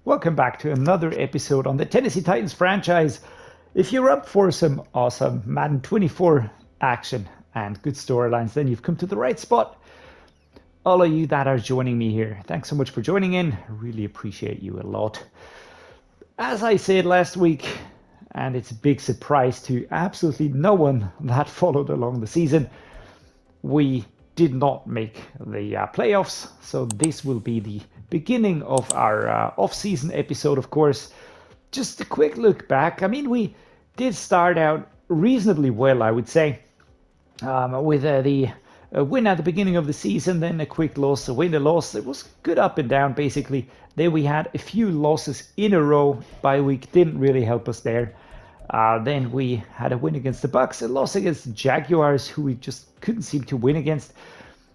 Welcome back to another episode on the Tennessee Titans franchise. If you're up for some awesome Madden 24 action and good storylines, then you've come to the right spot. All of you that are joining me here, thanks so much for joining in. I really appreciate you a lot. As I said last week, and it's a big surprise to absolutely no one that followed along the season, we did not make the playoffs, so this will be the beginning of our off-season episode, of course. Just a quick look back. I mean, we did start out reasonably well, I would say, with the win at the beginning of the season, then a quick loss, a win, a loss. It was good up and down, basically. Then we had a few losses in a row. Bye week didn't really help us there. Then we had a win against the Bucks, a loss against the Jaguars, who we just couldn't seem to win against.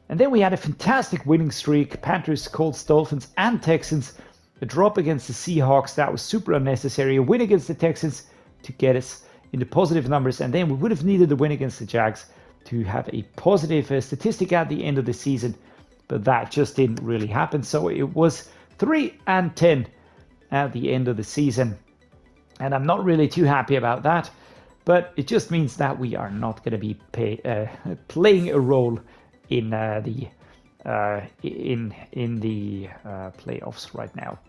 And then we had a fantastic winning streak, Panthers, Colts, Dolphins, and Texans. A drop against the Seahawks, that was super unnecessary. A win against the Texans to get us into positive numbers. And then we would have needed a win against the Jags to have a positive statistic at the end of the season. But that just didn't really happen. So it was 3-10 at the end of the season. And I'm not really too happy about that, but it just means that we are not going to be playing a role in the playoffs right now.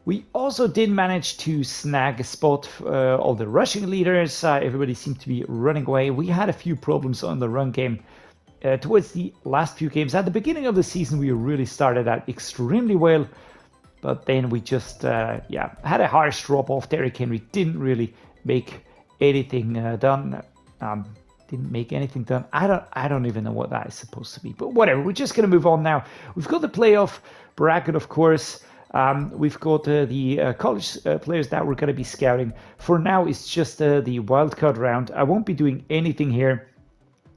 We also did manage to snag a spot of the rushing leaders. Everybody seemed to be running away. We had a few problems on the run game towards the last few games. At the beginning of the season, we really started out extremely well. But then we just, had a harsh drop off. Derrick Henry didn't really make anything done. Didn't make anything done. I don't even know what that is supposed to be. But whatever. We're just gonna move on now. We've got the playoff bracket, of course. We've got the college players that we're gonna be scouting. For now, it's just the wildcard round. I won't be doing anything here.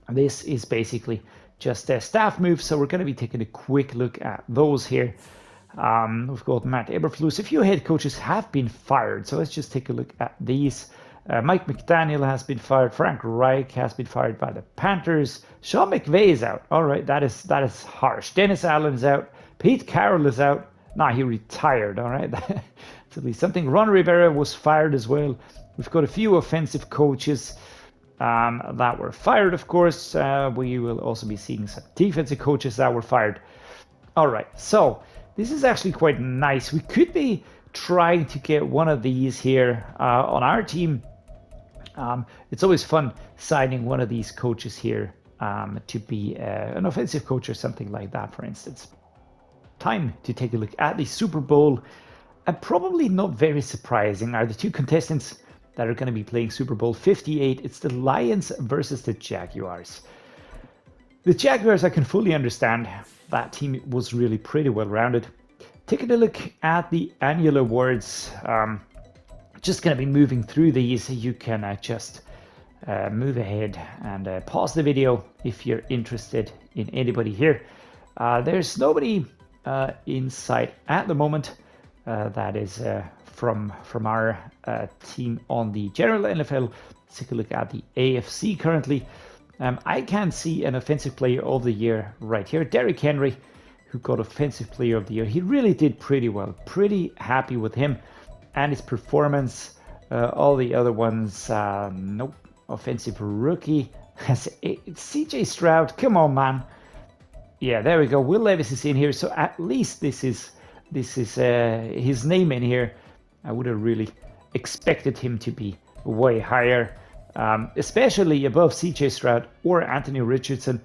This is basically just a staff move. So we're gonna be taking a quick look at those here. We've got Matt Eberflus. A few head coaches have been fired, so let's just take a look at these. Mike McDaniel has been fired. Frank Reich has been fired by the Panthers. Sean McVay is out. All right, that is harsh. Dennis Allen is out. Pete Carroll is out. Nah, he retired. All right, that's at least something. Ron Rivera was fired as well. We've got a few offensive coaches that were fired, of course. We will also be seeing some defensive coaches that were fired. All right, so this is actually quite nice. We could be trying to get one of these here on our team. It's always fun signing one of these coaches here to be an offensive coach or something like that, for instance. Time to take a look at the Super Bowl. And probably not very surprising are the two contestants that are going to be playing Super Bowl 58. It's the Lions versus the Jaguars. The Jaguars, I can fully understand. That team was really pretty well rounded. Taking a look at the annual awards, just going to be moving through these. You can just move ahead and pause the video if you're interested in anybody here. There's nobody in sight at the moment that is from our team on the general NFL. Let's take a look at the AFC currently. I can see an offensive player of the year right here, Derrick Henry, who got offensive player of the year. He really did pretty well, pretty happy with him and his performance. All the other ones, nope. Offensive rookie, it's CJ Stroud. Come on, man. Yeah, there we go. Will Levis is in here, so at least this is his name in here. I would have really expected him to be way higher. Especially above CJ Stroud or Anthony Richardson.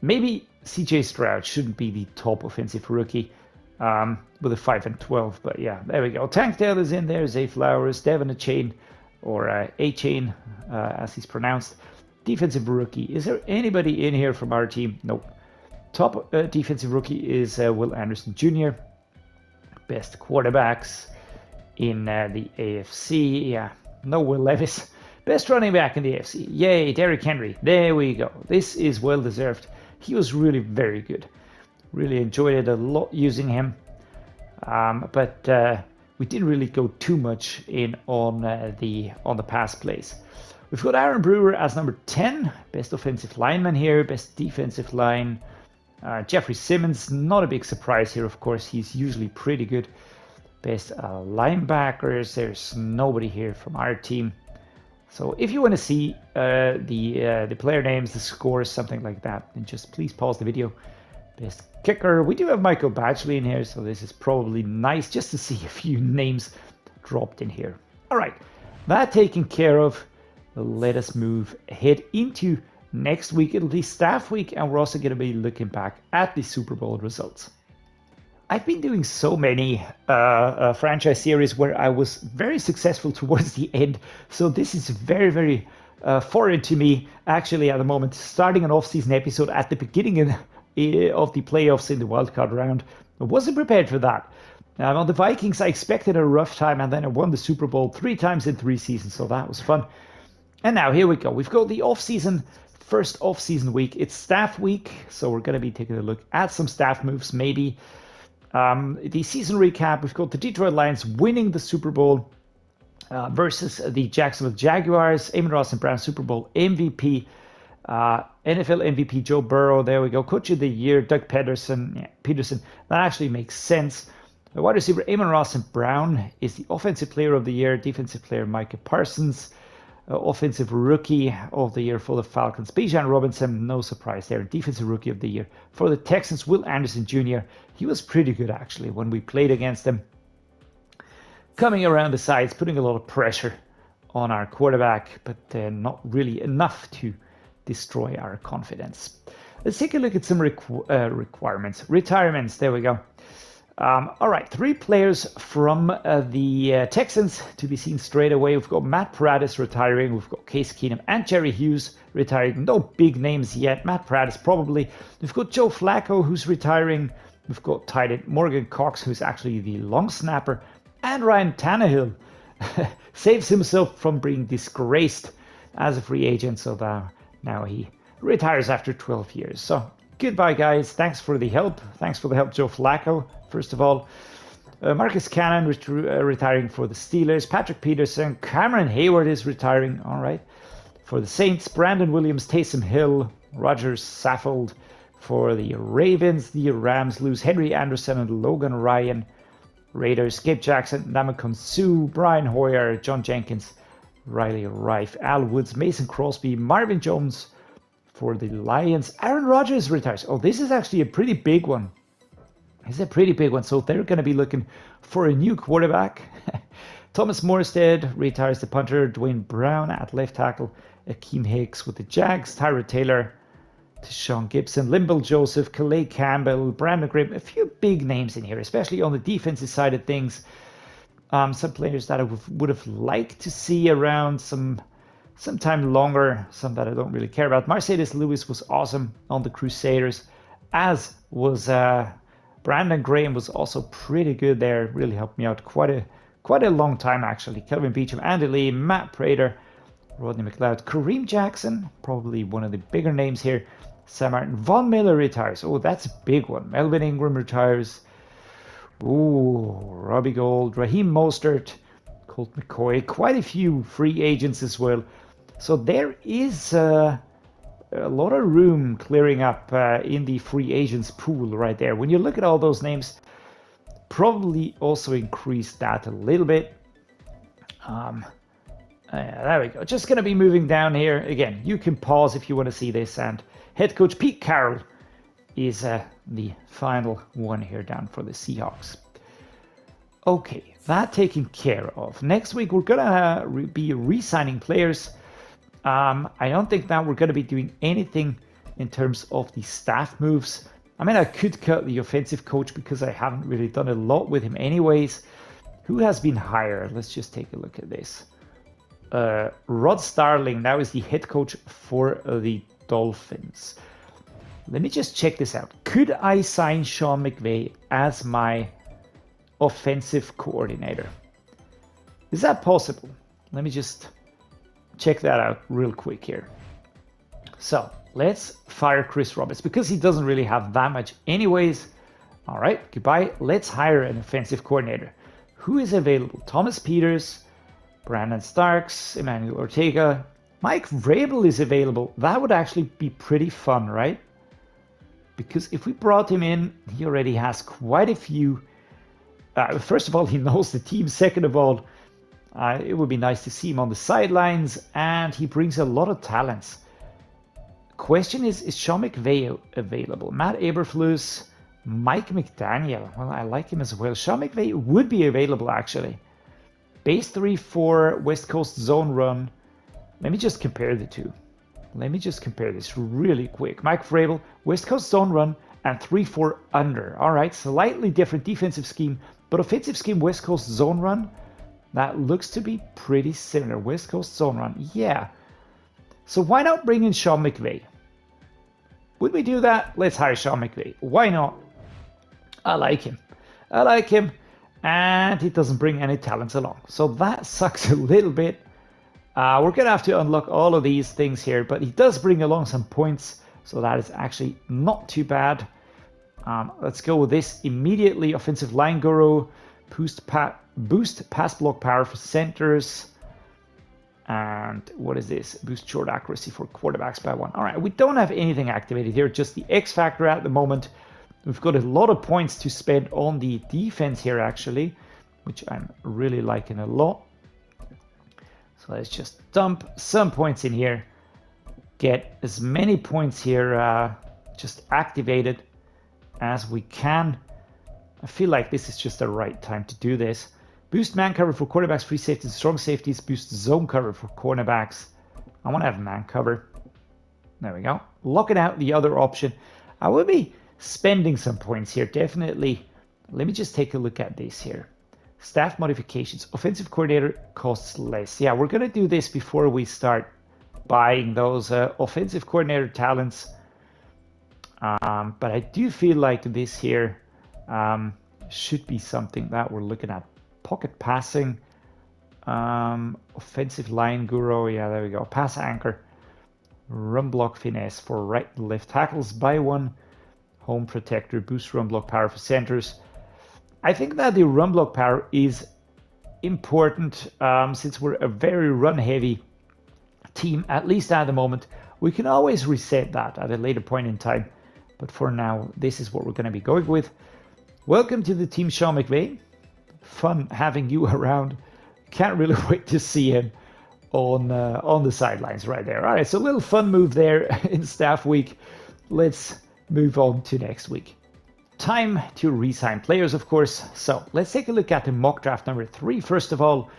Maybe CJ Stroud shouldn't be the top offensive rookie with a 5-12, but yeah, there we go. Tank Dell is in there, Zay Flowers, Devin Achane, or A-Chain as he's pronounced. Defensive rookie. Is there anybody in here from our team? Nope. Top defensive rookie is Will Anderson Jr. Best quarterbacks in the AFC. Yeah, no Will Levis. Best running back in the AFC. Yay, Derrick Henry. There we go. This is well deserved. He was really very good. Really enjoyed it a lot using him. But we didn't really go too much in on the pass plays. We've got Aaron Brewer as number 10. Best offensive lineman here. Best defensive line. Jeffrey Simmons, not a big surprise here, of course. He's usually pretty good. Best linebackers, there's nobody here from our team. So if you want to see the player names, the scores, something like that, then just please pause the video. Best kicker, we do have Michael Badgley in here, so this is probably nice just to see a few names dropped in here. All right, that taken care of. Let us move ahead into next week. It'll be staff week, and we're also going to be looking back at the Super Bowl results. I've been doing so many franchise series where I was very successful towards the end, so this is very, very foreign to me actually at the moment. Starting an off-season episode at the beginning of the playoffs in the wildcard round, I wasn't prepared for that. On the Vikings, I expected a rough time, and then I won the Super Bowl 3 times in 3 seasons, so that was fun. And now here we go. We've got the off-season, first off-season week. It's staff week, so we're going to be taking a look at some staff moves, maybe. The season recap, we've got the Detroit Lions winning the Super Bowl versus the Jacksonville Jaguars. Amon-Ra St. Brown, Super Bowl MVP. NFL MVP Joe Burrow, there we go. Coach of the Year, Doug Peterson. Yeah, Peterson, that actually makes sense. The wide receiver Amon-Ra St. Brown is the Offensive Player of the Year. Defensive Player Micah Parsons. Offensive Rookie of the Year for the Falcons, Bijan Robinson, no surprise there. Defensive Rookie of the Year for the Texans, Will Anderson Jr. He was pretty good actually when we played against him. Coming around the sides, putting a lot of pressure on our quarterback, but not really enough to destroy our confidence. Let's take a look at some retirements. There we go. All right, 3 players from the Texans to be seen straight away. We've got Matt Paradis retiring. We've got Case Keenum and Jerry Hughes retiring. No big names yet. Matt Paradis probably. We've got Joe Flacco who's retiring. We've got tight end Morgan Cox, who's actually the long snapper. And Ryan Tannehill saves himself from being disgraced as a free agent. So now he retires after 12 years. So goodbye, guys. Thanks for the help. Thanks for the help, Joe Flacco. First of all, Marcus Cannon retiring for the Steelers. Patrick Peterson, Cameron Hayward is retiring. All right, for the Saints. Brandon Williams, Taysom Hill, Rodgers, Saffold for the Ravens. The Rams lose Henry Anderson and Logan Ryan. Raiders, Gabe Jackson, Ndamukong Suh, Brian Hoyer, John Jenkins, Riley Rife, Al Woods, Mason Crosby, Marvin Jones for the Lions. Aaron Rodgers retires. Oh, this is actually a pretty big one. It's a pretty big one. So they're going to be looking for a new quarterback. Thomas Morstead retires the punter. Dwayne Brown at left tackle. Akeem Hicks with the Jags. Tyrod Taylor. Deshaun Gibson. Limble Joseph. Calais Campbell. Brandon Graham. A few big names in here, especially on the defensive side of things. Some players that I would have liked to see around some time longer. Some that I don't really care about. Mercedes Lewis was awesome on the Crusaders, as was Brandon Graham was also pretty good there. Really helped me out quite a long time actually. Kelvin Beachum, Andy Lee, Matt Prater, Rodney McLeod, Kareem Jackson, probably one of the bigger names here. Sam Martin, Von Miller retires. Oh, that's a big one. Melvin Ingram retires. Ooh, Robbie Gould, Raheem Mostert, Colt McCoy, quite a few free agents as well. So there is a lot of room clearing up in the free agents pool right there. When you look at all those names, probably also increase that a little bit. There we go. Just going to be moving down here. Again, you can pause if you want to see this. And head coach Pete Carroll is the final one here down for the Seahawks. Okay, that taken care of. Next week, we're going to be re-signing players. I don't think that we're going to be doing anything in terms of the staff moves. I mean, I could cut the offensive coach because I haven't really done a lot with him anyways. Who has been hired? Let's just take a look at this. Rod Starling now is the head coach for the Dolphins. Let me just check this out. Could I sign Sean McVay as my offensive coordinator? Is that possible? Let me just check that out real quick here. So let's fire Chris Roberts because he doesn't really have that much anyways. All right, goodbye. Let's hire an offensive coordinator. Who is available? Thomas Peters, Brandon Starks, Emmanuel Ortega, Mike Vrabel is available. That would actually be pretty fun, right? Because if we brought him in, he already has quite a few First of all, he knows the team. Second of all, it would be nice to see him on the sidelines, and he brings a lot of talents. Question is Sean McVay available? Matt Eberflus, Mike McDaniel. Well, I like him as well. Sean McVay would be available, actually. Base 3-4, West Coast zone run. Let me just compare the two. Let me just compare this really quick. Mike Vrabel, West Coast zone run, and 3-4 under. All right, slightly different defensive scheme, but offensive scheme, West Coast zone run. That looks to be pretty similar. West Coast zone run, yeah. So why not bring in Sean McVay? Would we do that? Let's hire Sean McVay. Why not? I like him. I like him. And he doesn't bring any talents along. So that sucks a little bit. We're going to have to unlock all of these things here. But he does bring along some points. So that is actually not too bad. Let's go with this immediately. Offensive line guru. Boost pass block power for centers. And what is this? Boost short accuracy for quarterbacks by 1. All right, we don't have anything activated here. Just the X factor at the moment. We've got a lot of points to spend on the defense here, actually, which I'm really liking a lot. So let's just dump some points in here. Get as many points here just activated as we can. I feel like this is just the right time to do this. Boost man cover for quarterbacks, free safeties, strong safeties. Boost zone cover for cornerbacks. I want to have man cover. There we go. Locking out the other option. I will be spending some points here, definitely. Let me just take a look at this here. Staff modifications. Offensive coordinator costs less. Yeah, we're going to do this before we start buying those offensive coordinator talents. But I do feel like this here should be something that we're looking at. Pocket passing, offensive line guru, yeah, there we go. Pass anchor, run block finesse for right and left tackles by 1, home protector, boost run block power for centers. I think that the run block power is important since we're a very run heavy team, at least at the moment. We can always reset that at a later point in time, but for now, this is what we're going to be going with. Welcome to the team, Sean McVay. Fun having you around. Can't really wait to see him on the sidelines right there. All right, so a little fun move there in staff week. Let's move on to next week. Time to re-sign players, of course. So let's take a look at the mock draft number 3. First of all,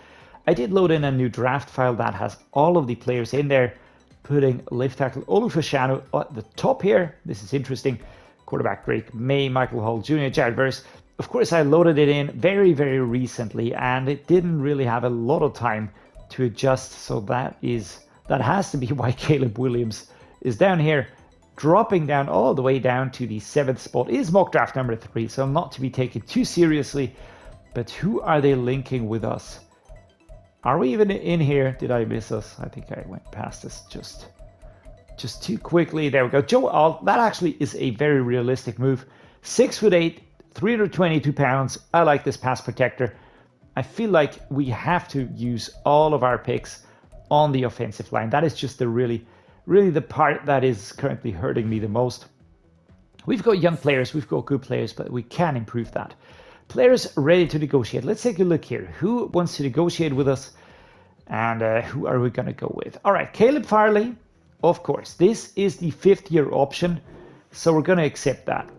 I did load in a new draft file that has all of the players in there, putting left tackle Olufashanu at the top here. This is interesting. Quarterback Drake May, Michael Hall Jr., Jared Verse. Of course, I loaded it in very, very recently, and it didn't really have a lot of time to adjust. So that has to be why Caleb Williams is down here. Dropping down all the way down to the 7th spot is mock draft number 3, so not to be taken too seriously. But who are they linking with us? Are we even in here? Did I miss us? I think I went past this just too quickly. There we go. Joe Alt, that actually is a very realistic move. 6'8", 322 pounds. I like this pass protector. I feel like we have to use all of our picks on the offensive line. That is just the really the part that is currently hurting me the most. We've got young players, we've got good players, but we can improve that. Players ready to negotiate. Let's take a look here. Who wants to negotiate with us? And who are we going to go with? All right, Caleb Farley, of course. This is the 5th-year option, so we're going to accept that.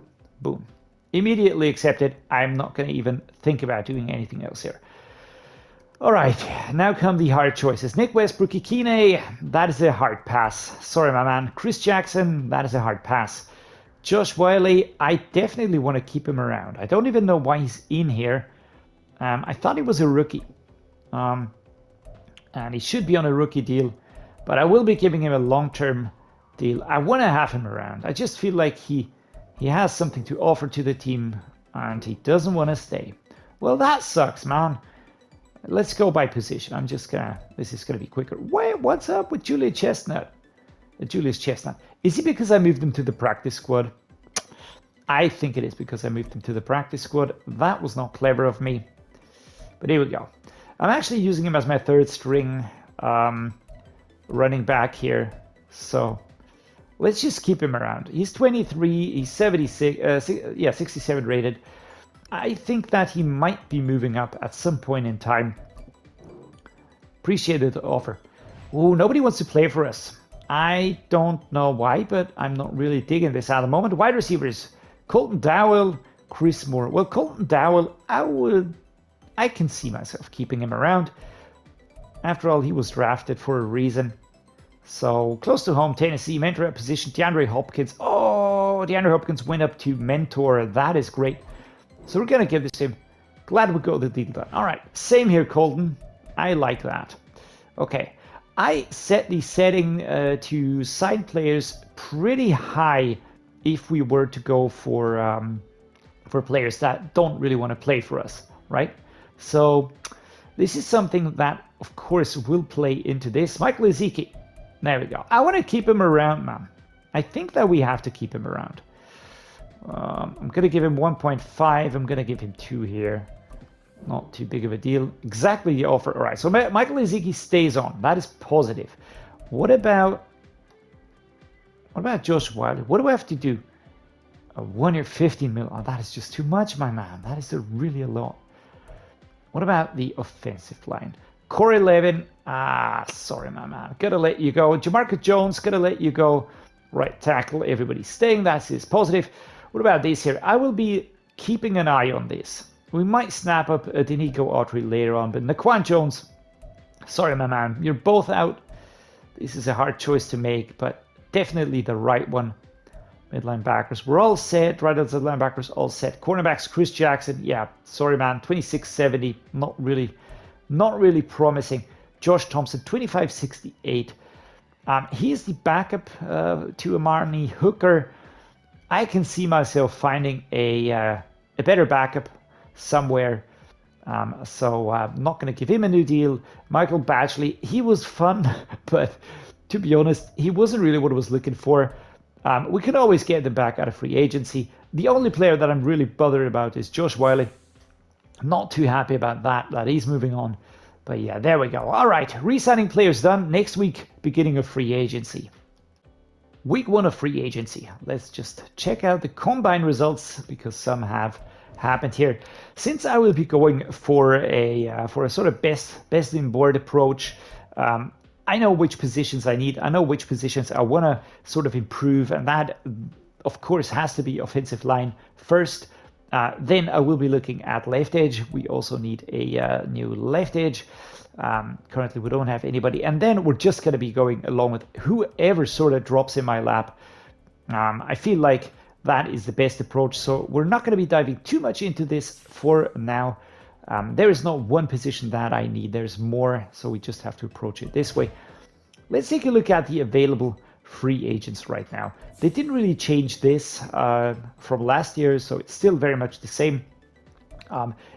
Boom. Immediately accepted. I'm not going to even think about doing anything else here. All right, now come the hard choices. Nick Westbrook, Ikine, that is a hard pass. Sorry, my man. Chris Jackson, that is a hard pass. Josh Whyle, I definitely want to keep him around. I don't even know why he's in here. I thought he was a rookie. And he should be on a rookie deal. But I will be giving him a long-term deal. I want to have him around. I just feel like he has something to offer to the team. And he doesn't want to stay. Well, that sucks, man. Let's go by position. This is gonna be quicker. What's up with Julius Chestnut? Is it because I moved him to the practice squad? I think it is because I moved him to the practice squad. That was not clever of me. But here we go. I'm actually using him as my 3rd string running back here. So let's just keep him around. He's 23, he's 76, 67 rated. I think that he might be moving up at some point in time. Appreciated the offer. Oh, nobody wants to play for us. I don't know why, but I'm not really digging this at the moment. Wide receivers, Colton, Dowell, Chris Moore. Well, Colton, Dowell, I can see myself keeping him around. After all, he was drafted for a reason. So close to home, Tennessee, mentor at position, DeAndre Hopkins. Oh, DeAndre Hopkins went up to mentor. That is great. So we're going to give this to him. Glad we got the deal done. All right, same here, Colton. I like that. Okay, I set the setting to sign players pretty high if we were to go for players that don't really want to play for us, right? So this is something that, of course, will play into this. Michael Ezeki. There we go. I want to keep him around, man. I think that we have to keep him around. I'm going to give him 1.5. I'm going to give him 2 here. Not too big of a deal. Exactly the offer. All right, so Michael Ezeki stays on. That is positive. What about Josh Whyle? What do I have to do? A 1 year, 15 mil. Oh, that is just too much, my man. That is really a lot. What about the offensive line? Corey Levin, sorry, my man. Gotta let you go. Jamarcus Jones, gotta let you go. Right tackle, everybody's staying. That is positive. What about this here? I will be keeping an eye on this. We might snap up a Denico Autry later on, but Naquan Jones, sorry, my man. You're both out. This is a hard choice to make, but definitely the right one. Mid linebackers, we're all set. Right outside linebackers, all set. Cornerbacks, Chris Jackson. Yeah, sorry, man. 2670, not really promising. Josh Thompson, 2568. He's the backup to Amani Hooker. I can see myself finding a better backup somewhere. So I'm not going to give him a new deal. Michael Badgley, he was fun, but to be honest, he wasn't really what I was looking for. We can always get them back out of free agency. The only player that I'm really bothered about is Josh Whyle. Not too happy about that he's moving on. But yeah, there we go. All right, re-signing players done. Next week, beginning of free agency. Week 1 of free agency. Let's just check out the combine results because some have happened here. Since I will be going for a sort of best in board approach, I know which positions I need. I know which positions I want to sort of improve, and that, of course, has to be offensive line first. Then I will be looking at left edge. We also need a new left edge. Currently, we don't have anybody. And then we're just going to be going along with whoever sort of drops in my lap. I feel like that is the best approach. So we're not going to be diving too much into this for now. There is not one position that I need. There's more. So we just have to approach it this way. Let's take a look at the available free agents right now. They didn't really change this from last year, so it's still very much the same.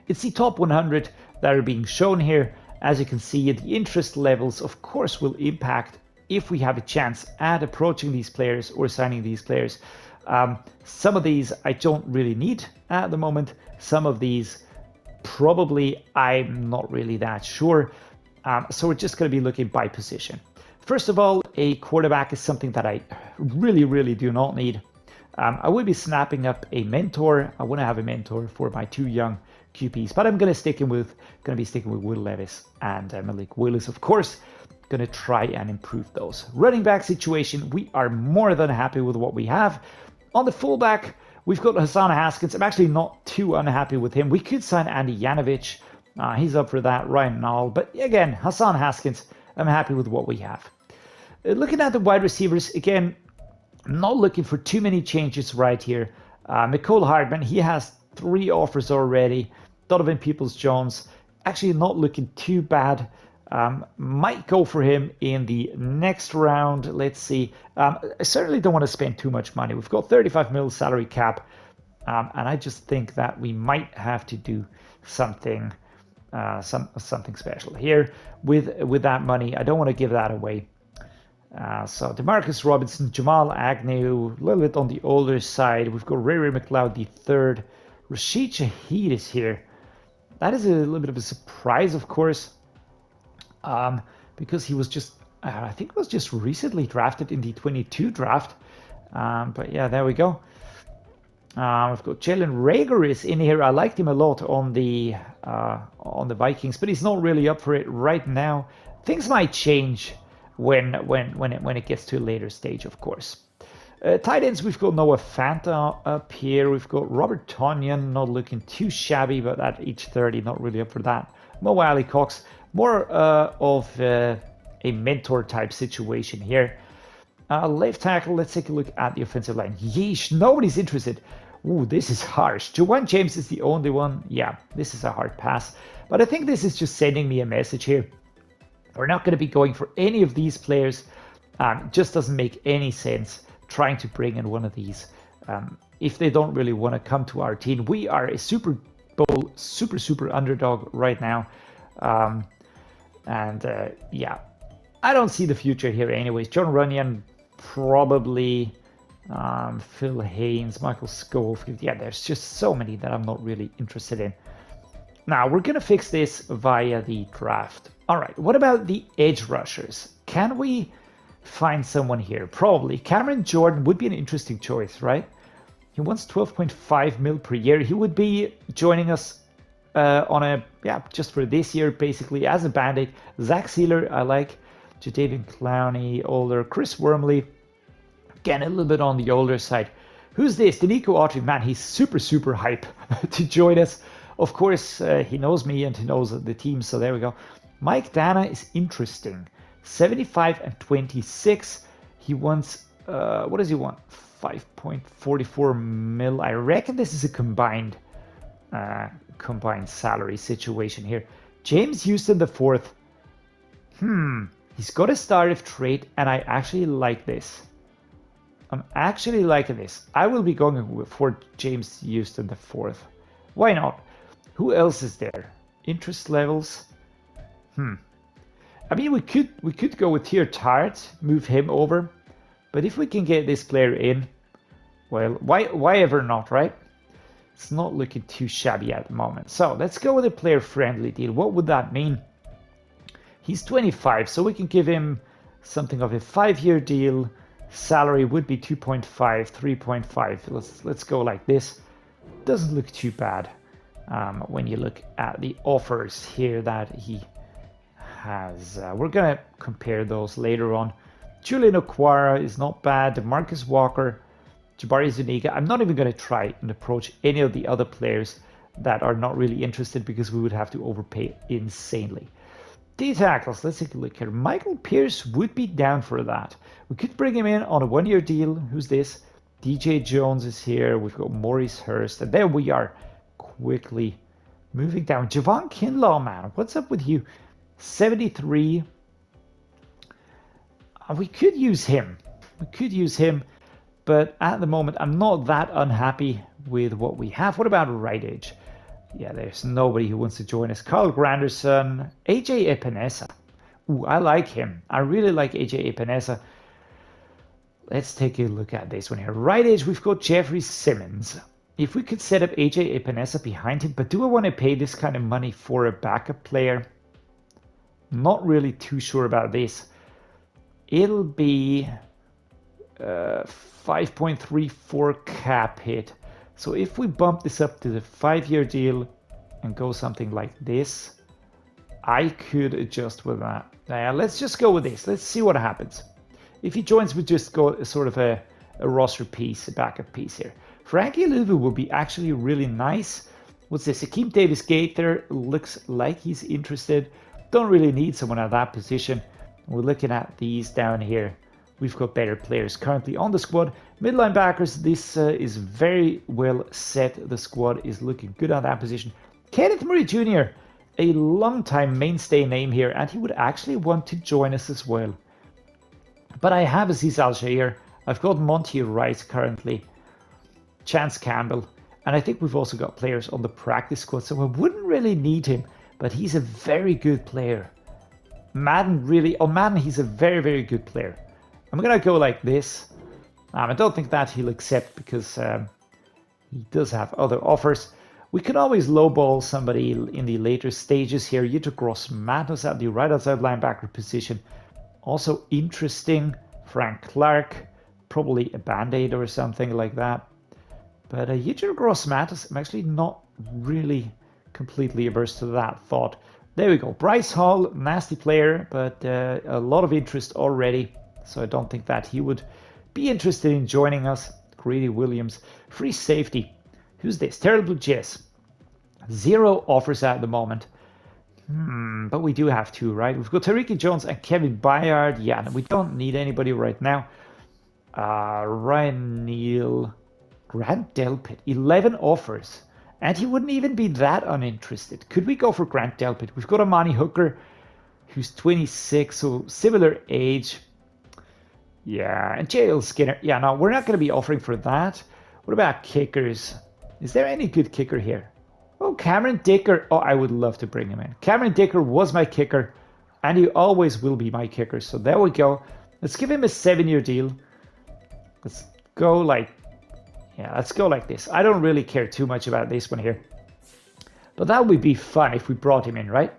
It's the top 100 that are being shown here. As you can see, the interest levels, of course, will impact if we have a chance at approaching these players or signing these players. Some of these I don't really need at the moment. Some of these probably I'm not really that sure. So we're just going to be looking by position. First of all, a quarterback is something that I really do not need. I will be snapping up a mentor. I want to have a mentor for my 2 young QPs, but I'm going to be sticking with Will Levis and Malik. Willis, of course, going to try and improve those. Running back situation, we are more than happy with what we have. On the fullback, we've got Hassan Haskins. I'm actually not too unhappy with him. We could sign Andy Yanovich. He's up for that. Ryan Nall, but again, Hassan Haskins. I'm happy with what we have. Looking at the wide receivers, again, not looking for too many changes right here. Mecole Hardman, he has 3 offers already. Donovan Peoples-Jones, actually not looking too bad. Might go for him in the next round. Let's see. I certainly don't want to spend too much money. We've got 35 mil salary cap, and I just think that we might have to do something something special here with that money. I don't want to give that away. So DeMarcus Robinson, Jamal Agnew, a little bit on the older side. We've got Ray McLeod the third. Rashid Shaheed is here. That is a little bit of a surprise, of course, because he was just, I think was just recently drafted in the 22 draft. But yeah, there we go. We've got Jalen Reagor is in here. I liked him a lot on the Vikings, but he's not really up for it right now. Things might change when it gets to a later stage, of course. Tight ends, we've got Noah Fanta up here. We've got Robert Tonyan, not looking too shabby, but at age 30, not really up for that. Mo Alley Cox, more of a mentor type situation here. Left tackle, let's take a look at the offensive line. Yeesh, nobody's interested. Ooh, this is harsh. Juwan James is the only one. Yeah, this is a hard pass. But I think this is just sending me a message here. We're not going to be going for any of these players. It just doesn't make any sense trying to bring in one of these. If they don't really want to come to our team. We are a Super Bowl super underdog right now. Yeah, I don't see the future here anyways. John Runyon, probably. Phil Haynes, Michael Schofield. Yeah, there's just so many that I'm not really interested in. Now, we're going to fix this via the draft. All right, what about the edge rushers? Can we find someone here? Probably. Cameron Jordan would be an interesting choice, right? He wants 12.5 mil per year. He would be joining us just for this year, basically, as a Band-Aid. Zach Sealer, I like. Jadeveon Clowney, older. Chris Wormley, again, a little bit on the older side. Who's this? Denico Autry. Man, he's super hype to join us. Of course, he knows me and he knows the team, so there we go. Mike Dana is interesting. 75 and 26. He wants, what does he want? 5.44 mil. I reckon this is a combined salary situation here. James Houston the fourth. He's got a start of trade, and I actually like this. I'm actually liking this. I will be going for James Houston the fourth. Why not? Who else is there? Interest levels. I mean, we could go with Tier Tart, move him over, but if we can get this player in, well, why ever not, right? It's not looking too shabby at the moment. So let's go with a player-friendly deal. What would that mean? He's 25, so we can give him something of a 5-year deal. Salary would be 2.5, 3.5. Let's go like this. Doesn't look too bad when you look at the offers here that he has. We're gonna compare those later on. Julian Okwara is not bad. Demarcus Walker, Jabari Zuniga. I'm not even gonna try and approach any of the other players that are not really interested because we would have to overpay insanely. D tackles, let's take a look here. Michael Pierce would be down for that. We could bring him in on a 1-year deal. Who's this? DJ Jones is here. We've got Maurice Hurst. And there we are, quickly moving down. Javon Kinlaw, man, what's up with you? 73. We could use him. But at the moment, I'm not that unhappy with what we have. What about right edge? Yeah, there's nobody who wants to join us. Carl Granderson, AJ Epinesa. Ooh, I like him. I really like AJ Epinesa. Let's take a look at this one here. Right edge, we've got Jeffrey Simmons. If we could set up AJ Epinesa behind him, but do I want to pay this kind of money for a backup player? Not really too sure about this. It'll be 5.34 cap hit. So if we bump this up to the 5-year deal and go something like this, I could adjust with that. Let's just go with this. Let's see what happens. If he joins, we just go sort of a roster piece, a backup piece here. Frankie Louvu will be actually really nice. What's this? Akeem Davis Gaither looks like he's interested. Don't really need someone at that position. We're looking at these down here. We've got better players currently on the squad. Mid linebackers, this is very well set. The squad is looking good on that position. Kenneth Murray Jr., a long-time mainstay name here, and he would actually want to join us as well. But I have Aziz Al-Shaair. I've got Monty Rice currently, Chance Campbell, and I think we've also got players on the practice squad, so I wouldn't really need him, but he's a very good player. Madden, he's a very good player. I'm gonna go like this. I don't think that he'll accept because he does have other offers. We could always lowball somebody in the later stages here. Yuta Gross Matos at the right outside linebacker position. Also interesting. Frank Clark, probably a Band-Aid or something like that. But Eugene Gross-Matos, I'm actually not really completely averse to that thought. There we go. Bryce Hall, nasty player, but a lot of interest already. So I don't think that he would be interested in joining us. Greedy Williams, free safety. Who's this? Terrible Jess. 0 offers at the moment. But we do have 2, right? We've got Tariq Jones and Kevin Byard. Yeah, we don't need anybody right now. Ryan Neal, Grant Delpit, 11 offers. And he wouldn't even be that uninterested. Could we go for Grant Delpit? We've got Amani Hooker, who's 26, so similar age. Yeah, and J.L. Skinner. Yeah, no, we're not going to be offering for that. What about kickers? Is there any good kicker here? Oh, Cameron Dicker. Oh, I would love to bring him in. Cameron Dicker was my kicker, and he always will be my kicker. So there we go. Let's give him a 7-year deal. Let's go like this. I don't really care too much about this one here. But that would be fun if we brought him in, right?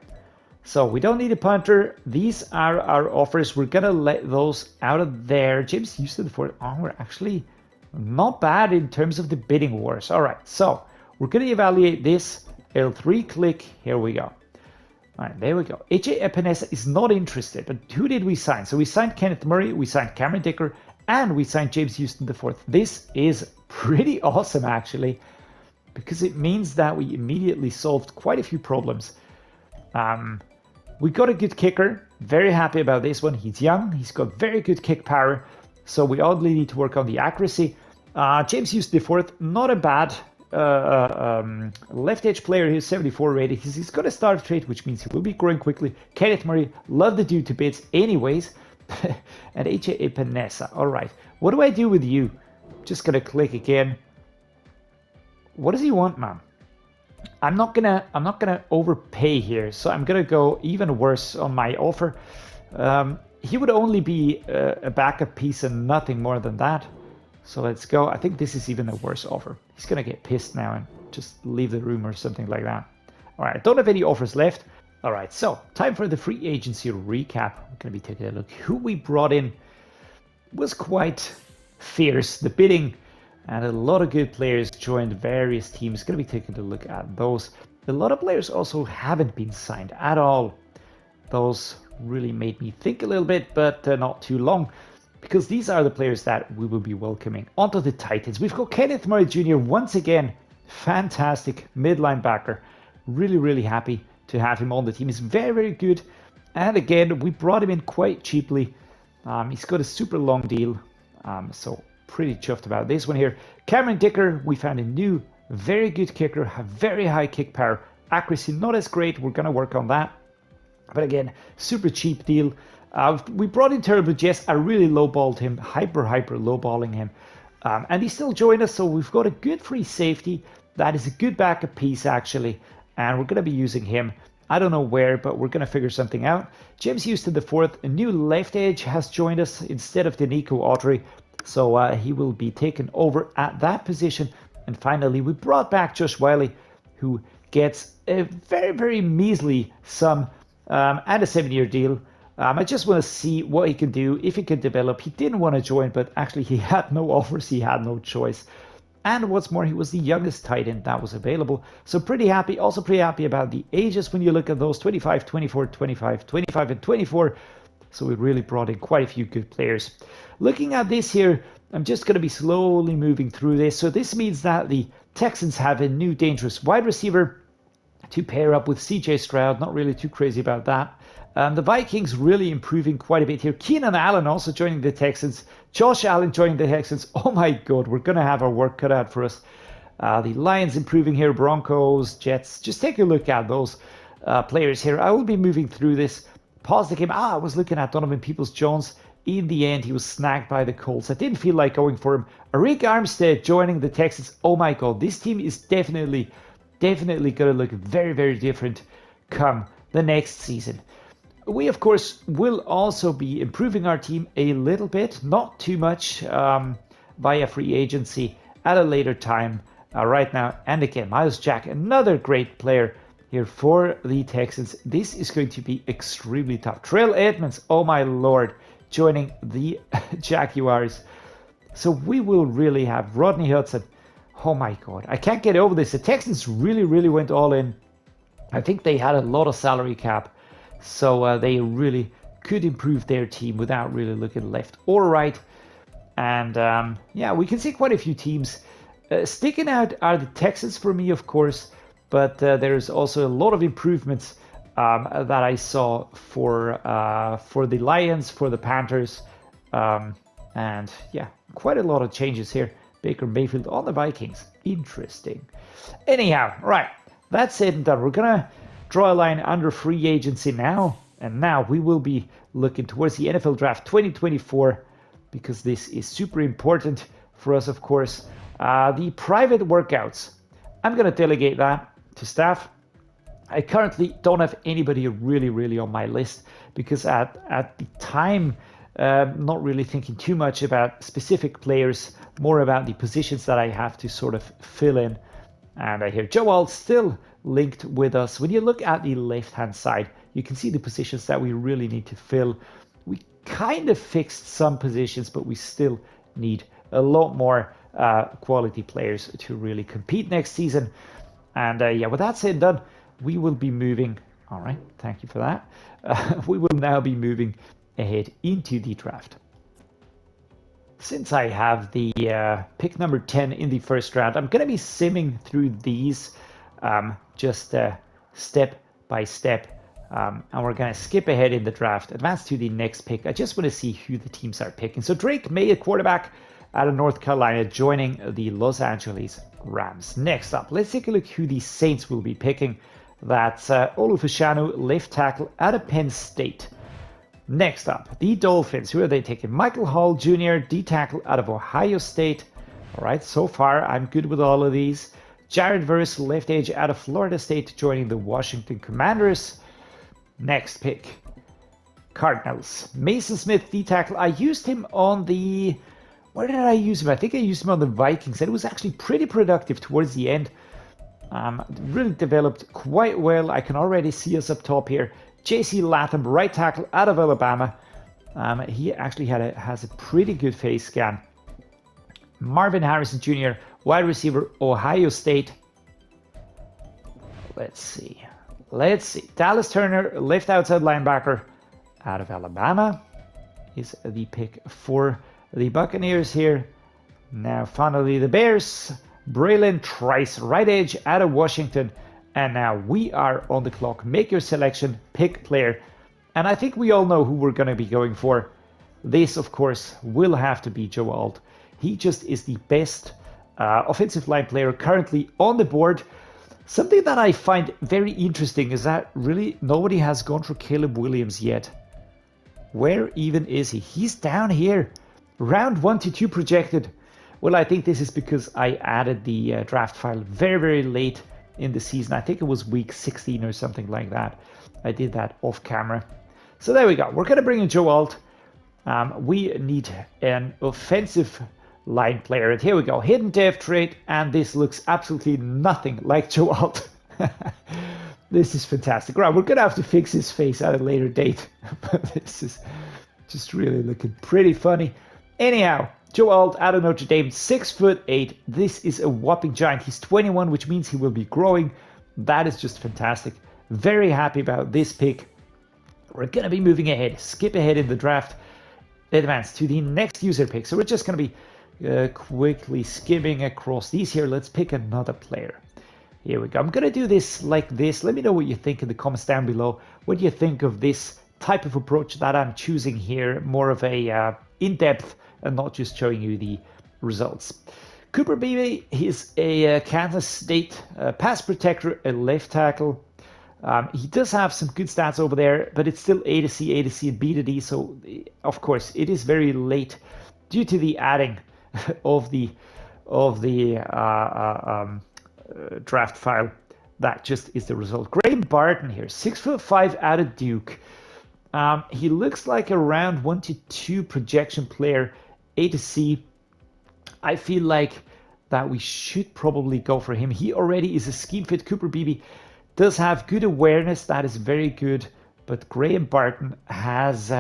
So we don't need a punter. These are our offers. We're going to let those out of there. James Houston for we're actually not bad in terms of the bidding wars. All right, so we're going to evaluate this. L3 click. Here we go. All right, there we go. AJ Epinesa is not interested, but who did we sign? So we signed Kenneth Murray, we signed Cameron Dicker, and we signed James Houston IV. This is pretty awesome, actually, because it means that we immediately solved quite a few problems. We got a good kicker. Very happy about this one. He's young. He's got very good kick power. So we only need to work on the accuracy. James Houston IV, not a bad left edge player. He's 74 rated. He's got a starter trait, which means he will be growing quickly. Kenneth Murray, love the dude to bits anyways. And AJ Epinesa. All right. What do I do with you? Just going to click again. What does he want, man? I'm not gonna overpay here, so I'm gonna go even worse on my offer. He would only be a backup piece and nothing more than that. So let's go. I think this is even a worse offer. He's gonna get pissed now and just leave the room or something like that. All right, I don't have any offers left. All right, so time for the free agency recap. I'm gonna be taking a look. Who we brought in was quite fierce. The bidding. And a lot of good players joined various teams. Going to be taking a look at those. A lot of players also haven't been signed at all. Those really made me think a little bit, but not too long. Because these are the players that we will be welcoming onto the Titans. We've got Kenneth Murray Jr. once again. Fantastic mid linebacker. Really, really happy to have him on the team. He's very, very good. And again, we brought him in quite cheaply. He's got a super long deal. So pretty chuffed about this one here. Cameron Dicker, we found a new, very good kicker, have very high kick power. Accuracy not as great. We're going to work on that. But again, super cheap deal. We brought in Terrible Jess. I really lowballed him, hyper lowballing him. And he still joined us, so we've got a good free safety. That is a good backup piece, actually. And we're going to be using him. I don't know where, but we're going to figure something out. James Houston IV, a new left edge, has joined us instead of Denico Autry. So he will be taken over at that position. And finally, we brought back Josh Whyle, who gets a very, very measly sum and a 7-year deal. I just want to see what he can do, if he can develop. He didn't want to join, but actually he had no offers. He had no choice. And what's more, he was the youngest tight end that was available. So pretty happy. Also pretty happy about the ages when you look at those 25, 24, 25, 25, and 24. So we really brought in quite a few good players. Looking at this here, I'm just going to be slowly moving through this. So this means that the Texans have a new dangerous wide receiver to pair up with CJ Stroud. Not really too crazy about that. The Vikings really improving quite a bit here. Keenan Allen also joining the Texans. Josh Allen joining the Texans. Oh my God, we're going to have our work cut out for us. The Lions improving here. Broncos, Jets. Just take a look at those players here. I will be moving through this. Pause the game. I was looking at Donovan Peoples-Jones. In the end, he was snagged by the Colts. I didn't feel like going for him. Arik Armstead joining the Texans. Oh my God, this team is definitely going to look very, very different come the next season. We, of course, will also be improving our team a little bit, not too much, via free agency at a later time right now. And again, Miles Jack, another great player here for the Texans. This is going to be extremely tough. Terrell Edmonds, oh my Lord, joining the Jaguars. So we will really have Rodney Hudson, Oh my God, I can't get over this. The Texans really went all in. I think they had a lot of salary cap, so they really could improve their team without really looking left or right. And yeah, we can see quite a few teams. Sticking out are the Texans for me, of course, but there's also a lot of improvements that I saw for the Lions, for the Panthers, and yeah, quite a lot of changes here. Baker Mayfield on the Vikings. Interesting. Anyhow, right, that's it and done. We're gonna draw a line under free agency now, and now we will be looking towards the NFL Draft 2024 because this is super important for us, of course. The private workouts, I'm gonna delegate that to staff. I currently don't have anybody really on my list because at the time, not really thinking too much about specific players, more about the positions that I have to sort of fill in. And I hear Joel still linked with us. When you look at the left-hand side, you can see the positions that we really need to fill. We kind of fixed some positions, but we still need a lot more quality players to really compete next season. And yeah, with that said and done, we will be moving. All right, thank you for that. We will now be moving ahead into the draft. Since I have the pick number 10 in the first round, I'm going to be simming through these just step by step. And we're going to skip ahead in the draft, advance to the next pick. I just want to see who the teams are picking. So Drake May, a quarterback out of North Carolina, joining the Los Angeles Rams. Next up, let's take a look who the Saints will be picking. That's Olu left tackle out of Penn State. Next up, the Dolphins. Who are they taking? Michael Hall Jr., D-tackle out of Ohio State. All right, so far I'm good with all of these. Jared Verse, left edge out of Florida State, joining the Washington Commanders. Next pick, Cardinals. Mason Smith, D-tackle. I used him on the... Where did I use him? I think I used him on the Vikings, and it was actually pretty productive towards the end. Really developed quite well. I can already see us up top here. J.C. Latham, right tackle out of Alabama. He actually has a pretty good face scan. Marvin Harrison Jr., wide receiver, Ohio State. Let's see. Dallas Turner, left outside linebacker out of Alabama is the pick for the Buccaneers here. Now finally the Bears. Braylon Trice, right edge out of Washington. And now we are on the clock. Make your selection, pick player. And I think we all know who we're going to be going for. This, of course, will have to be Joe Alt. He just is the best offensive line player currently on the board. Something that I find very interesting is that really nobody has gone for Caleb Williams yet. Where even is he? He's down here. Round 1 to 2 projected. Well, I think this is because I added the draft file very late in the season. I think it was week 16 or something like that. I did that off camera. So there we go. We're going to bring in Joe Alt. We need an offensive line player. And here we go. Hidden depth trait. And this looks absolutely nothing like Joe Alt. This is fantastic. Right, we're going to have to fix his face at a later date. But this is just really looking pretty funny. Anyhow, Joe Alt out of Notre Dame, 6'8". This is a whopping giant. He's 21, which means he will be growing. That is just fantastic. Very happy about this pick. We're going to be moving ahead. Skip ahead in the draft. Advance to the next user pick. So we're just going to be quickly skimming across these here. Let's pick another player. Here we go. I'm going to do this like this. Let me know what you think in the comments down below. What do you think of this type of approach that I'm choosing here? More of a in-depth and not just showing you the results. Cooper Beebe, he's a Kansas State pass protector, a left tackle. He does have some good stats over there, but it's still A to C, and B to D. So, of course, it is very late due to the adding of the draft file. That just is the result. Graham Barton here, 6'5" out of Duke. He looks like a round 1 to 2 projection player, A to C. I feel like that we should probably go for him. He already is a scheme fit. Cooper Beebe does have good awareness. That is very good. But Graham Barton has,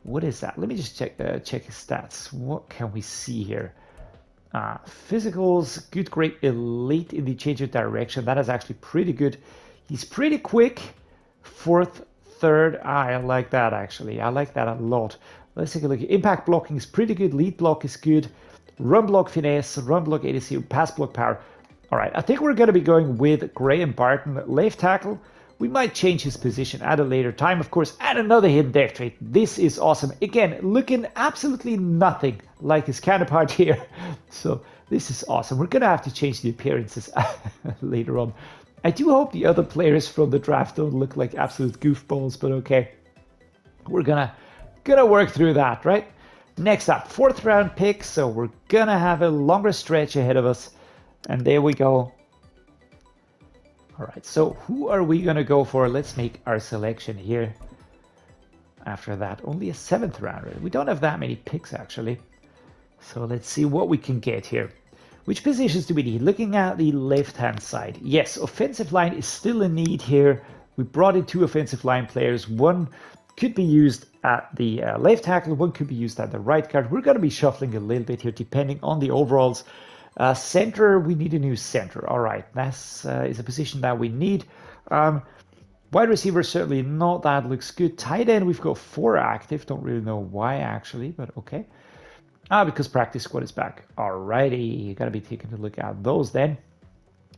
what is that? Let me just check his stats. What can we see here? Physicals, good, great, elite in the change of direction. That is actually pretty good. He's pretty quick. Fourth, third. I like that actually. I like that a lot. Let's take a look. Impact blocking is pretty good. Lead block is good. Run block finesse, run block ADC, pass block power. All right, I think we're going to be going with Graham Barton, left tackle. We might change his position at a later time, of course, and another hidden deck trait. This is awesome. Again, looking absolutely nothing like his counterpart here. So this is awesome. We're going to have to change the appearances later on. I do hope the other players from the draft don't look like absolute goofballs, but okay. We're gonna work through that, right? Next up, 4th round pick. So we're gonna have a longer stretch ahead of us. And there we go. All right, so who are we gonna go for? Let's make our selection here. After that, only a 7th rounder. We don't have that many picks actually. So let's see what we can get here. Which positions do we need? Looking at the left-hand side. Yes, offensive line is still a need here. We brought in 2 offensive line players. One could be used at the left tackle. One could be used at the right guard. We're going to be shuffling a little bit here depending on the overalls. Center, we need a new center. All right, that is a position that we need. Wide receiver, certainly not. That looks good. Tight end, we've got 4 active. Don't really know why actually, but okay. Because practice squad is back. Alrighty, you gotta be taking a look at those then.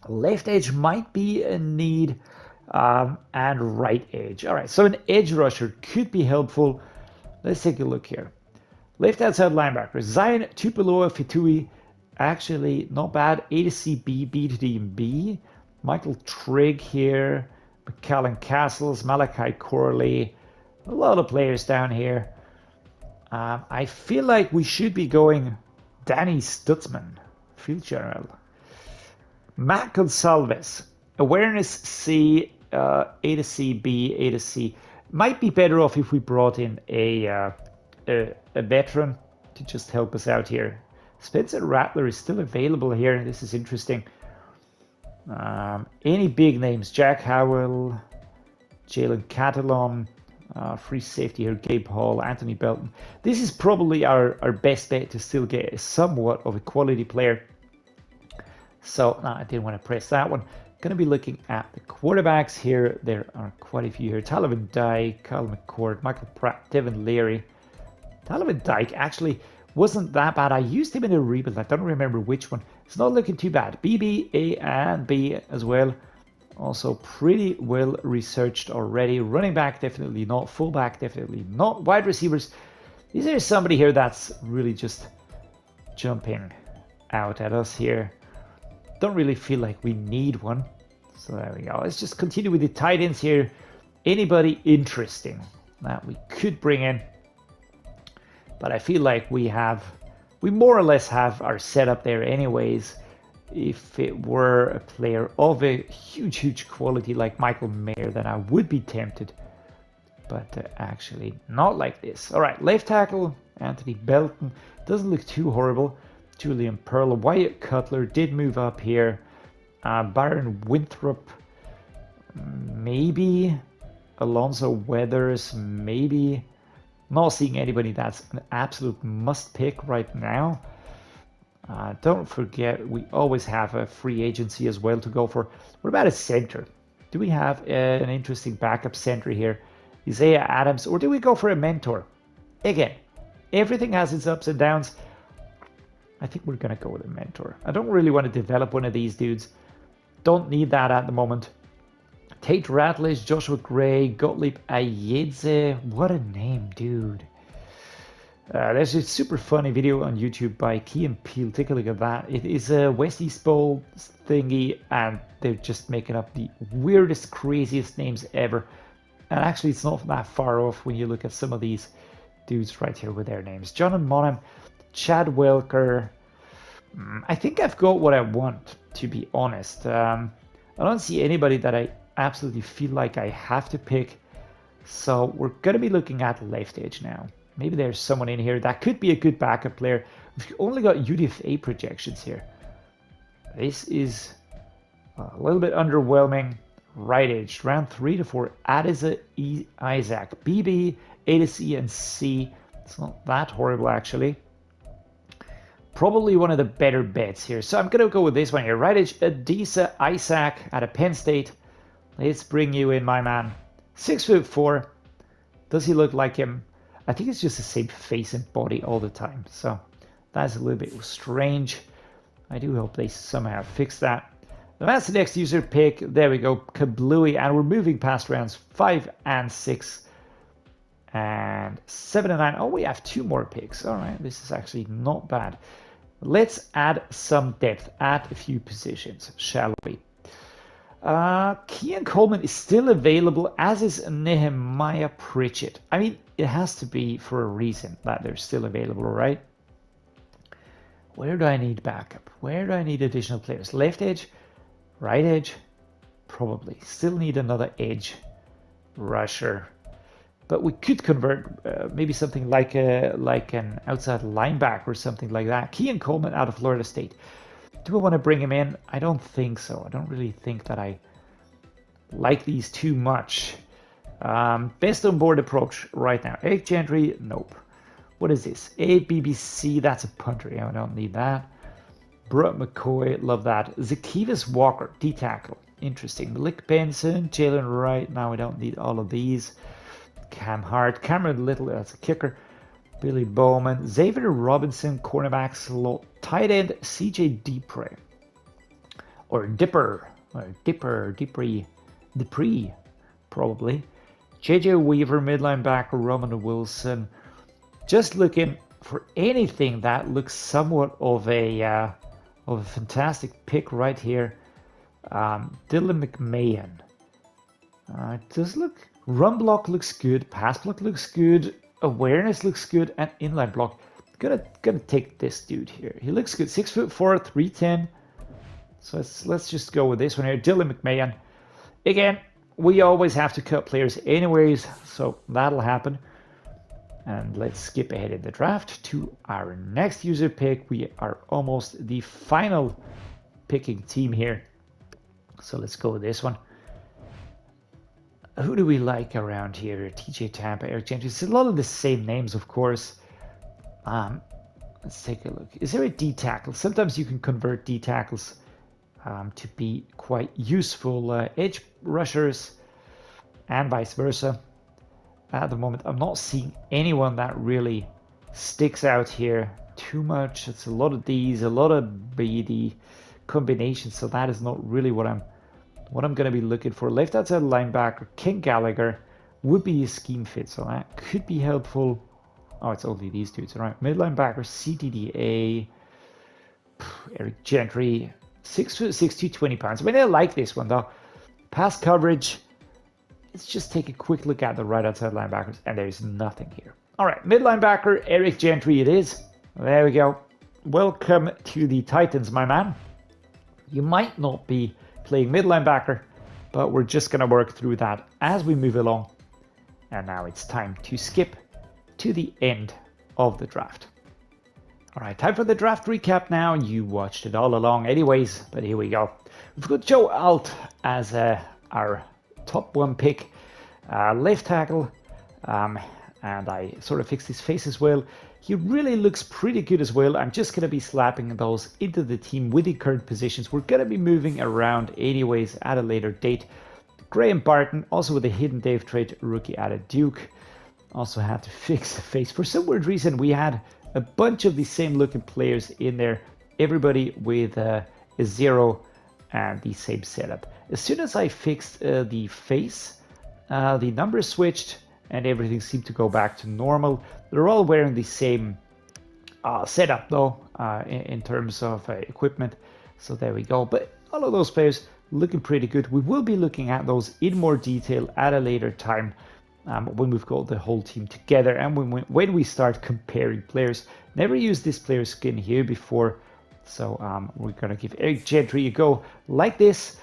Left edge might be a need, and right edge. All right, so an edge rusher could be helpful. Let's take a look here. Left outside linebacker, Zion Tupeloa Fitui, actually not bad. A to C, B, B to D, and B. Michael Trigg here, McCallan Castles, Malachi Corley, a lot of players down here. I feel like we should be going Danny Stutzman, field general. Matt Gonsalves, awareness C, A to C, B, A to C. Might be better off if we brought in a veteran to just help us out here. Spencer Rattler is still available here. This is interesting. Any big names? Jack Howell, Jalen Catalon. Free safety here, Gabe Hall, Anthony Belton. This is probably our best bet to still get somewhat of a quality player. So I didn't want to press that one. Going to be looking at the quarterbacks here. There are quite a few here. Tyler Dyke, Kyle McCord, Michael Pratt, Devin Leary. Tyler Dyke actually wasn't that bad. I used him in a rebuild. I don't remember which one. It's not looking too bad. BB, A, and B as well. Also pretty well researched already. Running back, definitely not. Fullback, definitely not. Wide receivers. Is there somebody here that's really just jumping out at us here? Don't really feel like we need one. So there we go. Let's just continue with the tight ends here. Anybody interesting that we could bring in? But I feel like we more or less have our setup there anyways. If it were a player of a huge quality like Michael Mayer, then I would be tempted. But actually not like this. All right, left tackle, Anthony Belton. Doesn't look too horrible. Julian Pearl, Wyatt Cutler did move up here. Byron Winthrop, maybe. Alonzo Weathers, maybe. Not seeing anybody that's an absolute must pick right now. Don't forget, we always have a free agency as well to go for. What about a center? Do we have an interesting backup center here? Isaiah Adams, or do we go for a mentor? Again, everything has its ups and downs. I think we're going to go with a mentor. I don't really want to develop one of these dudes. Don't need that at the moment. Tate Ratledge, Joshua Gray, Gottlieb Ayedze. What a name, dude. There's a super funny video on YouTube by Key and Peele. Take a look at that. It is a West East Bowl thingy, and they're just making up the weirdest, craziest names ever. And actually, it's not that far off when you look at some of these dudes right here with their names. John and Monham, Chad Welker. I think I've got what I want, to be honest. I don't see anybody that I absolutely feel like I have to pick. So we're going to be looking at left edge now. Maybe there's someone in here that could be a good backup player. We've only got UDFA projections here. This is a little bit underwhelming. Right edge, round 3 to 4. Adiza Isaac, BB, A to C, and C. It's not that horrible actually. Probably one of the better bets here. So I'm going to go with this one here. Right edge, Adisa Isaac out of Penn State. Let's bring you in, my man. 6'4". Does he look like him? I think it's just the same face and body all the time. So that's a little bit strange. I do hope they somehow fix that. That's the next user pick. There we go. Kablooey. And we're moving past rounds 5 and 6. And 7 and 9. Oh, we have 2 more picks. All right. This is actually not bad. Let's add some depth at a few positions, shall we? Keon Coleman is still available, as is Nehemiah Pritchett. I mean, it has to be for a reason that they're still available, right? Where do I need backup? Where do I need additional players? Left edge? Right edge? Probably. Still need another edge rusher. But we could convert maybe something like an outside linebacker or something like that. Keon Coleman out of Florida State. Do I want to bring him in? I don't think so. I don't really think that I like these too much. Best on board approach right now. Eric Gentry, nope. What is this? ABBC, that's a punter. Yeah, I don't need that. Brett McCoy, love that. Zacchaeus Walker, D-tackle. Interesting. Malik Benson, Jaelyn Wright. Now we don't need all of these. Cam Hart, Cameron Little, that's a kicker. Billy Bowman, Xavier Robinson, cornerback slot, tight end CJ Dupree, or Dipper, Dupree, probably. JJ Weaver, midline backer, Roman Wilson. Just looking for anything that looks somewhat of a fantastic pick right here. Dylan McMahon. Does look. Run block looks good, pass block looks good, awareness looks good, and inline block. Gonna take this dude here. He looks good. 6'4", 310. So let's just go with this one here. Dylan McMahon. Again, we always have to cut players anyways, so that'll happen. And let's skip ahead in the draft to our next user pick. We are almost the final picking team here. So let's go with this one. Who do we like around here? TJ Tampa, Eric Gentry. It's a lot of the same names, of course. Let's take a look. Is there a D tackle? Sometimes you can convert D tackles to be quite useful edge rushers and vice versa. At the moment, I'm not seeing anyone that really sticks out here too much. It's a lot of D's, a lot of BD combinations, so that is not really what I'm going to be looking for. Left outside linebacker, Ken Gallagher would be a scheme fit, so that could be helpful. Oh, it's only these dudes, all right. Mid linebacker, CDDA, Eric Gentry, 6'6", 220 pounds. I mean, I like this one though. Pass coverage. Let's just take a quick look at the right outside linebackers, and there's nothing here. All right, mid linebacker, Eric Gentry it is. There we go. Welcome to the Titans, my man. You might not be playing mid linebacker, but we're just going to work through that as we move along. And now it's time to skip to the end of the draft. All right, time for the draft recap now. You watched it all along anyways, but here we go. We've got Joe Alt as our top 1 pick, left tackle, and I sort of fixed his face as well. He really looks pretty good as well. I'm just going to be slapping those into the team with the current positions. We're going to be moving around anyways at a later date. Graham Barton, also with a hidden Dave trade, rookie out of Duke. Also had to fix the face. For some weird reason, we had a bunch of the same looking players in there. Everybody with a 0 and the same setup. As soon as I fixed the face, the numbers switched and everything seemed to go back to normal. They're all wearing the same setup though, in terms of equipment. So there we go. But all of those players looking pretty good. We will be looking at those in more detail at a later time when we've got the whole team together and when we start comparing players. Never used this player skin here before. So we're going to give Eric Gentry a go like this.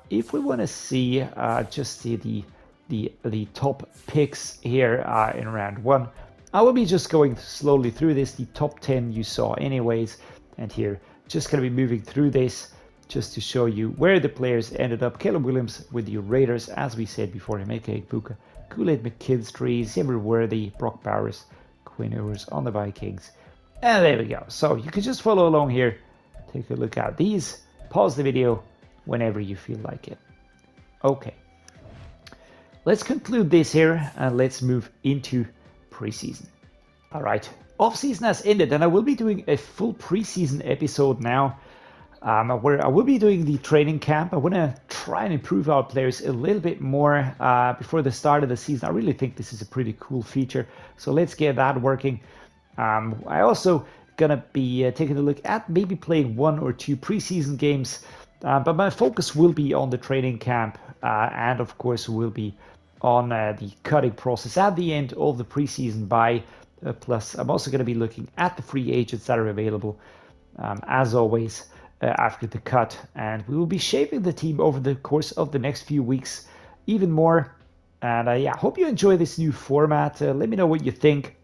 If we want to see just see the top picks here in round 1, I will be just going slowly through this. The top 10 you saw anyways, and here just going to be moving through this just to show you where the players ended up. Caleb Williams with the Raiders, as we said before, Emeka Egbuka, Kool-Aid McKinstry, Zimmer Worthy, Brock Bowers, Quinn Ewers on the Vikings, And there we go. So you can just follow along here, take a look at these, pause the video whenever you feel like it. Okay, let's conclude this here and let's move into preseason. All right, off-season has ended and I will be doing a full preseason episode now, where I will be doing the training camp. I want to try and improve our players a little bit more before the start of the season. I really think this is a pretty cool feature, so let's get that working. I also gonna be taking a look at maybe playing 1 or 2 preseason games, but my focus will be on the training camp and of course will be on the cutting process at the end of the preseason bye. Plus I'm also going to be looking at the free agents that are available as always after the cut, and we will be shaping the team over the course of the next few weeks even more. And yeah, hope you enjoy this new format. Let me know what you think.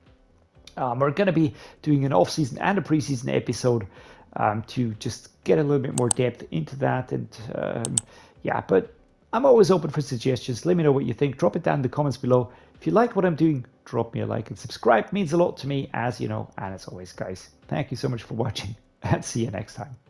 We're going to be doing an off-season and a preseason episode to just get a little bit more depth into that. And yeah, but I'm always open for suggestions. Let me know what you think. Drop it down in the comments below. If you like what I'm doing, drop me a like and subscribe. It means a lot to me, as you know. And as always, guys, thank you so much for watching and see you next time.